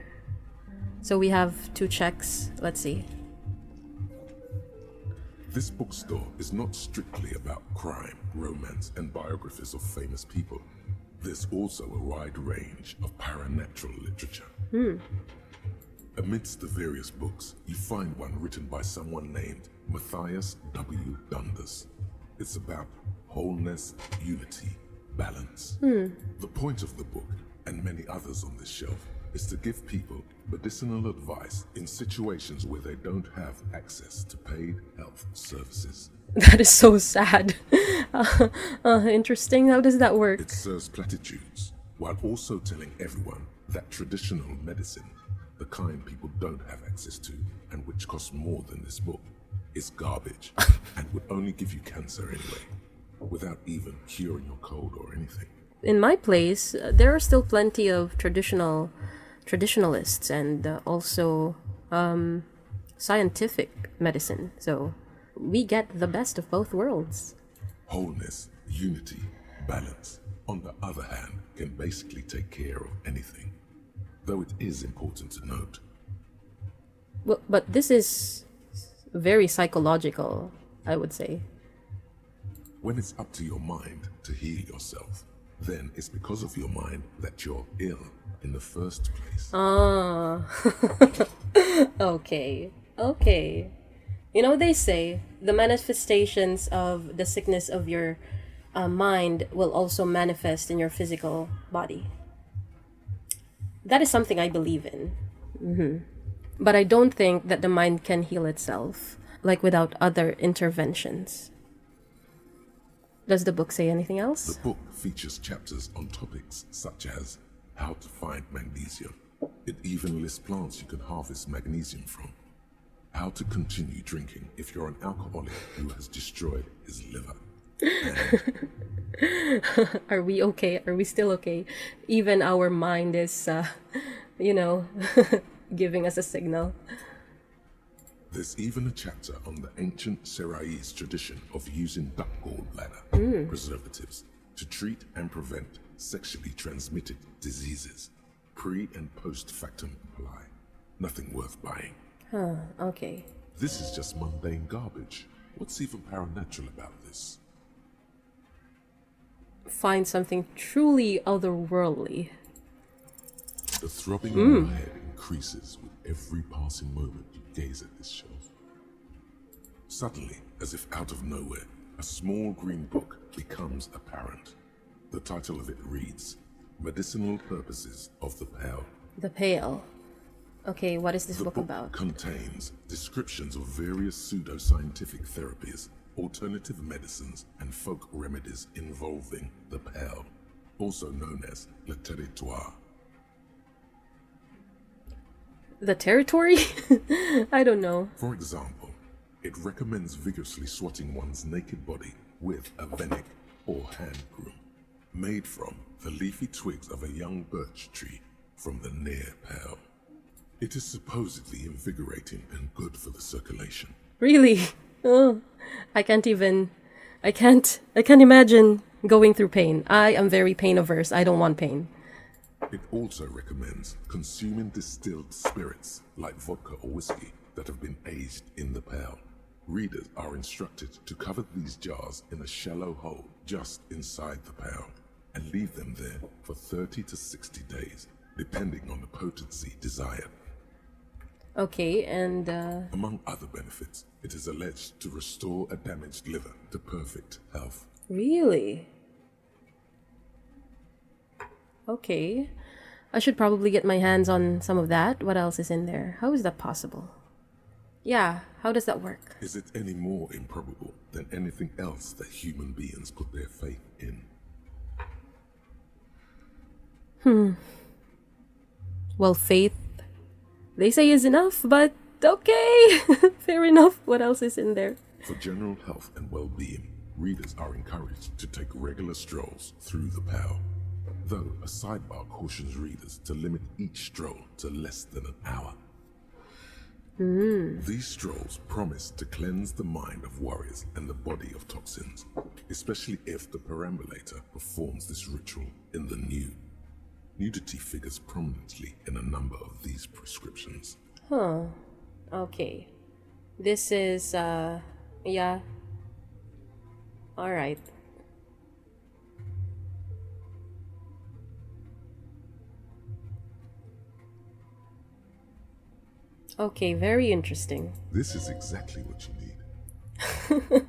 So we have 2 checks. Let's see. This bookstore is not strictly about crime, romance, and biographies of famous people. There's also a wide range of paranatural literature. Amidst the various books, you find one written by someone named Matthias W. Dundas. It's about wholeness, unity, balance. The point of the book, and many others on this shelf, is to give people medicinal advice in situations where they don't have access to paid health services. That is so sad. Interesting. How does that work? It serves platitudes, while also telling everyone that traditional medicine, the kind people don't have access to, and which costs more than this book, is garbage, and would only give you cancer anyway, without even curing your cold or anything. In my place, there are still plenty of traditionalists and also scientific medicine. So we get the best of both worlds. Wholeness, unity, balance, on the other hand, can basically take care of anything. Though it is important to note. Well, but this is very psychological, I would say. When it's up to your mind to heal yourself, then it's because of your mind that you're ill in the first place. Okay. Okay. You know, they say the manifestations of the sickness of your mind will also manifest in your physical body. That is something I believe in. But I don't think that the mind can heal itself, like without other interventions. Does the book say anything else? The book features chapters on topics such as how to find magnesium. It even lists plants you can harvest magnesium from. How to continue drinking if you're an alcoholic who has destroyed his liver. And Are we okay? Are we still okay? Even our mind is, giving us a signal. there's even a chapter on the ancient Seraïs tradition of using duck gallbladder preservatives to treat and prevent sexually transmitted diseases. Pre and post factum apply. Nothing worth buying. Okay. This is just mundane garbage. What's even paranatural about this? Find something truly otherworldly. The throbbing in your head increases with every passing moment you gaze at this shelf. Suddenly, as if out of nowhere, a small green book becomes apparent. The title of it reads, Medicinal Purposes of the Pale. The Pale. Okay, what is this The book book about? contains descriptions of various pseudoscientific therapies, alternative medicines, and folk remedies involving the Pale, also known as le territoire. The territory? I don't know. For example, it recommends vigorously swatting one's naked body with a venig or hand broom, made from the leafy twigs of a young birch tree from the near Pale. It is supposedly invigorating and good for the circulation. Really? Oh, I can't imagine going through pain. I am very pain averse. I don't want pain. It also recommends consuming distilled spirits like vodka or whiskey that have been aged in the Pale. Readers are instructed to cover these jars in a shallow hole just inside the Pale and leave them there for 30 to 60 days, depending on the potency desired. Okay, and Among other benefits, it is alleged to restore a damaged liver to perfect health. really? Okay. I should probably get my hands on some of that. What else is in there? How is that possible? Yeah, how does that work? Is it any more improbable than anything else that human beings put their faith in? Well, faith, they say is enough, but okay. Fair enough. What else is in there? For general health and well-being, readers are encouraged to take regular strolls through the Pale. Though a sidebar cautions readers to limit each stroll to less than an hour. These strolls promise to cleanse the mind of worries and the body of toxins, especially if the perambulator performs this ritual in the nude. Nudity figures prominently in a number of these prescriptions. Huh. Okay. This is, yeah. Alright. Okay, very interesting. This is exactly what you need.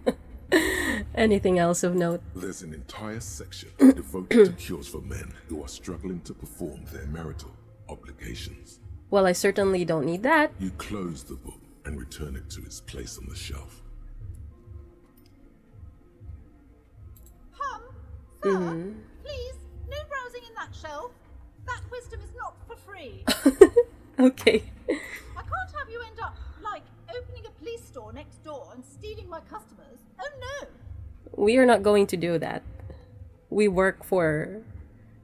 Anything else of note? There's an entire section devoted to cures for men who are struggling to perform their marital obligations. Well, I certainly don't need that. You close the book and return it to its place on the shelf. Sir, please, no browsing in that shelf. That wisdom is not for free. Okay. I can't have you end up, like, opening a police store next door and stealing my customers. Oh no! We are not going to do that. We work for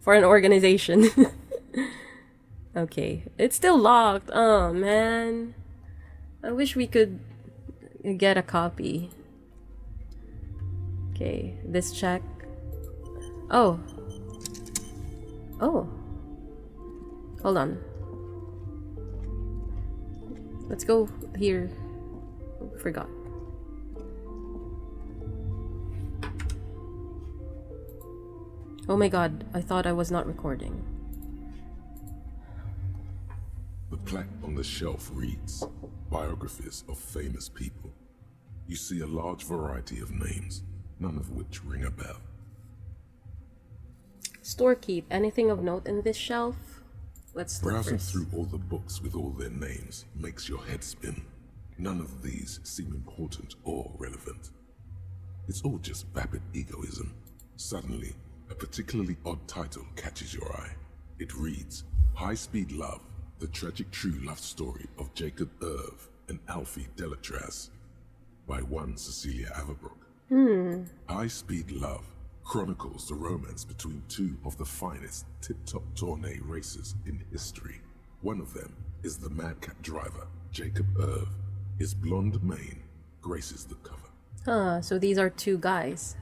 an organization. Okay. It's still locked. Oh, man. I wish we could get a copy. Okay, this check. Oh. Oh. Hold on. Let's go here. Forgot. Oh my god, I thought I was not recording. The plaque on the shelf reads, Biographies of Famous People. You see a large variety of names, none of which ring a bell. Storekeep, anything of note in this shelf? Let's look Browsing first. through all the books with all their names makes your head spin. None of these seem important or relevant. It's all just vapid egoism. Suddenly, a particularly odd title catches your eye. It reads, High Speed Love, the tragic true love story of Jacob Irv and Alfie Delatraz, by one Cecilia Averbrook. High Speed Love chronicles the romance between two of the finest tip-top tourney racers in history. One of them is the madcap driver, Jacob Irv. His blonde mane graces the cover. Huh, so these are two guys.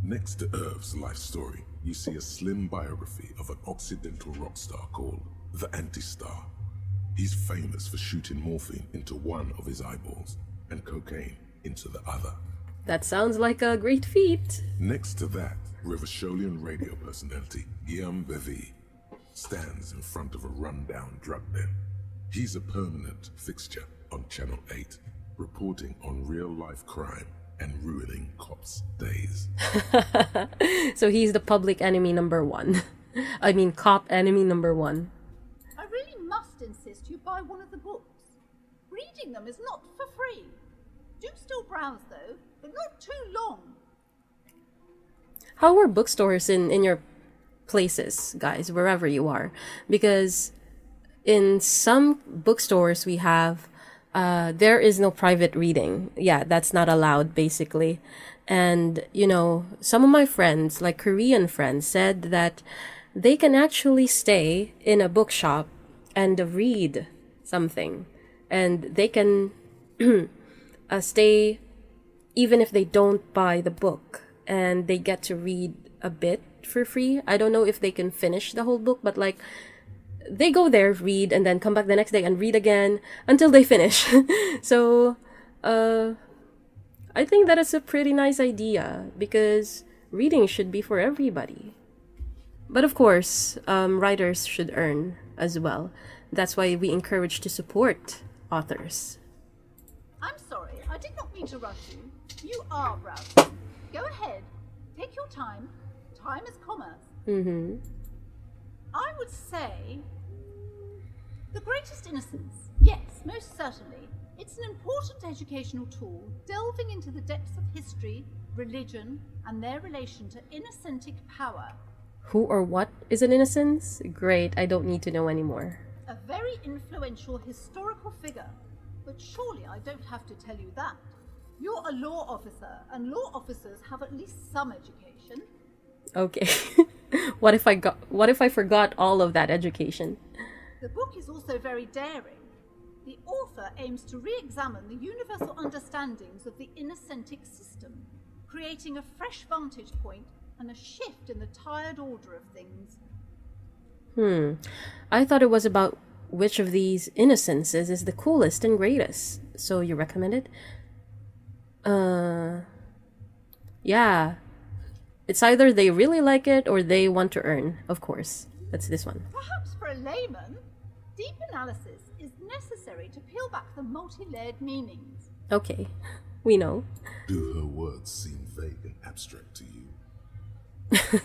Next to Irv's life story, you see a slim biography of an Occidental rock star called the Anti-Star. He's famous for shooting morphine into one of his eyeballs and cocaine into the other. That sounds like a great feat. Next to that, Rivasholian radio personality Guillaume Bevy stands in front of a run-down drug den. He's a permanent fixture on Channel 8, reporting on real-life crime and ruining cops' days. So he's the public enemy number one. I mean, cop enemy number one. I really must insist you buy one of the books. Reading them is not for free. Do still browse though, but not too long. How are bookstores in your places, guys, wherever you are? Because in some bookstores we have, there is no private reading. Yeah, that's not allowed, basically. And, you know, some of my friends, like Korean friends, said that they can actually stay in a bookshop and read something. And they can stay even if they don't buy the book. And they get to read a bit for free. I don't know if they can finish the whole book, but like, they go there, read, and then come back the next day and read again until they finish. So, I think that is a pretty nice idea because reading should be for everybody. But of course, writers should earn as well. That's why we encourage to support authors. I'm sorry, I did not mean to rush you. You are browsing. Go ahead. Take your time. Time is commerce. Mm-hmm. I would say The Greatest Innocence. Yes, most certainly. It's an important educational tool, delving into the depths of history, religion, and their relation to innocentic power. Who or what is an innocence? Great, I don't need to know anymore. A very influential historical figure. But surely I don't have to tell you that. You're a law officer, and law officers have at least some education. Okay. What if I forgot all of that education? The book is also very daring. The author aims to re-examine the universal understandings of the innocentic system, creating a fresh vantage point and a shift in the tired order of things. I thought it was about which of these innocences is the coolest and greatest. So you recommend it? Yeah. It's either they really like it or they want to earn, of course. That's this one. Perhaps for a layman, deep analysis is necessary to peel back the multi-layered meanings. Okay, we know. Do her words seem vague and abstract to you?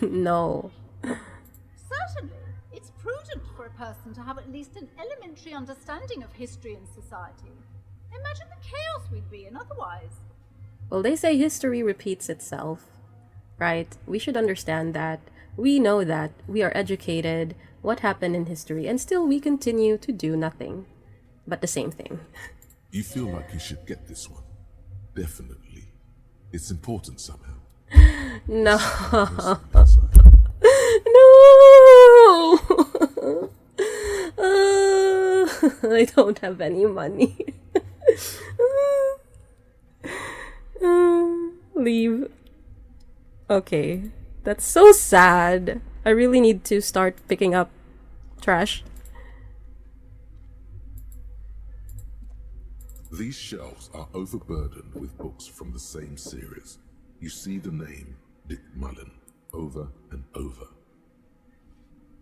No. Certainly, it's prudent for a person to have at least an elementary understanding of history and society. Imagine the chaos we'd be in otherwise. Well, they say history repeats itself, right? We should understand that. We know that. We are educated. What happened in history, and still we continue to do nothing but the same thing. You feel like you should get this one. Definitely. It's important somehow. No. No. I don't have any money. Leave. Okay. That's so sad. I really need to start picking up trash. These shelves are overburdened with books from the same series. You see the name Dick Mullen over and over.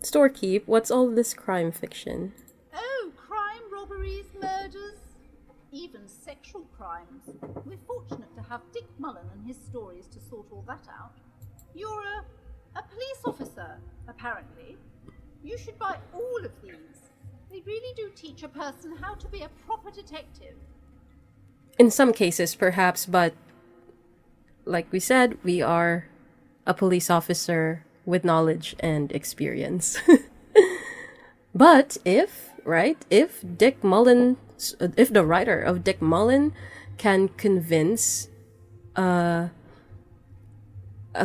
Storekeep, what's all this crime fiction? Oh, crime, robberies, murders, even sexual crimes. We're fortunate to have Dick Mullen and his stories to sort all that out. You're a police officer, apparently. You should buy all of these. They really do teach a person how to be a proper detective. In some cases, perhaps, but like we said, we are a police officer with knowledge and experience. But if Dick Mullen, if the writer of Dick Mullen can convince a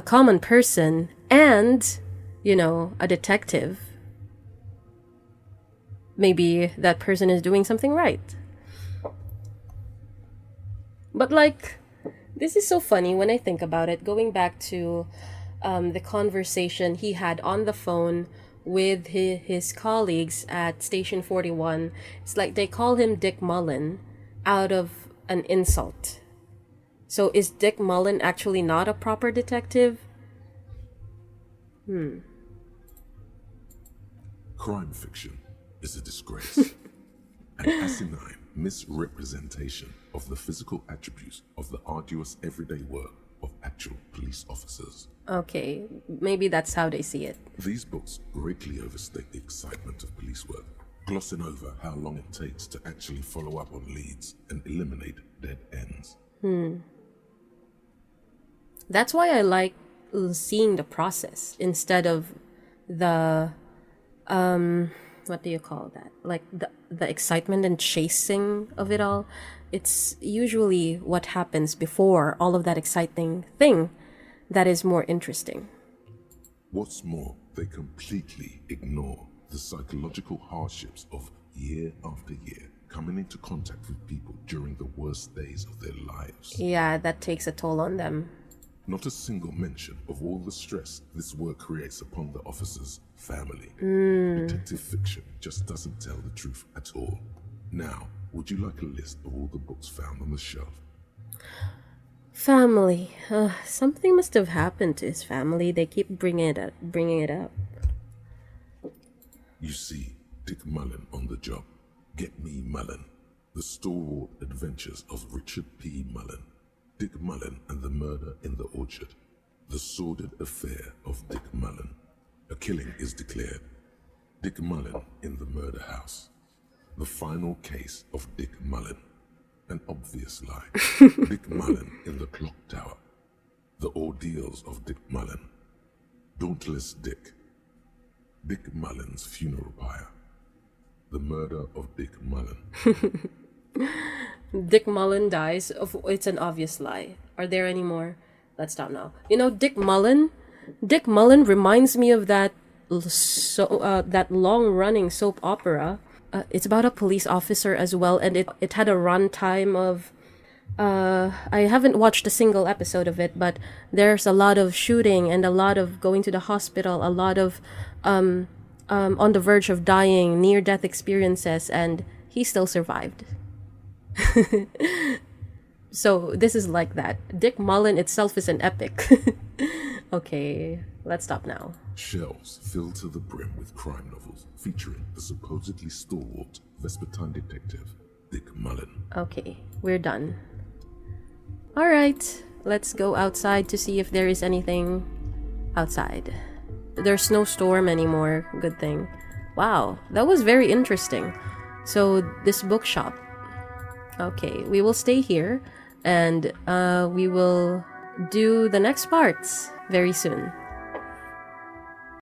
common person and, a detective, maybe that person is doing something right. But this is so funny when I think about it, going back to the conversation he had on the phone with his colleagues at Station 41. It's like they call him Dick Mullen out of an insult. So is Dick Mullen actually not a proper detective? Crime fiction is a disgrace. An asinine misrepresentation of the physical attributes of the arduous everyday work of actual police officers. Okay, maybe that's how they see it. These books greatly overstate the excitement of police work, glossing over how long it takes to actually follow up on leads and eliminate dead ends. That's why I like seeing the process instead of the what do you call that? Like the excitement and chasing of it all. It's usually what happens before all of that exciting thing that is more interesting. What's more, they completely ignore the psychological hardships of year after year coming into contact with people during the worst days of their lives. Yeah, that takes a toll on them. Not a single mention of all the stress this work creates upon the officer's family. Detective fiction just doesn't tell the truth at all. Now, would you like a list of all the books found on the shelf? Family. Something must have happened to his family. They keep bringing it up. You see, Dick Mullen on the job. Get me Mullen. The stalwart adventures of Richard P. Mullen. Dick Mullen and the murder in the orchard. The sordid affair of Dick Mullen. A killing is declared. Dick Mullen in the murder house. The final case of Dick Mullen. An obvious lie. Dick Mullen in the clock tower. The ordeals of Dick Mullen. Dauntless Dick. Dick Mullen's funeral pyre. The murder of Dick Mullen. Dick Mullen dies. It's an obvious lie. Are there any more? Let's stop now. You know, Dick Mullen reminds me of that that long-running soap opera. It's about a police officer as well, and it had a runtime of. I haven't watched a single episode of it, but there's a lot of shooting and a lot of going to the hospital, a lot of on the verge of dying, near-death experiences, and he still survived. So this is like that. Dick Mullen itself is an epic. Okay, let's stop now. Shelves filled to the brim with crime novels featuring the supposedly stalwart Vespertine detective, Dick Mullen. Okay, we're done. Alright, let's go outside to see if there is anything outside. There's no storm anymore, good thing. Wow, that was very interesting. So, this bookshop. Okay, we will stay here, and we will do the next parts very soon.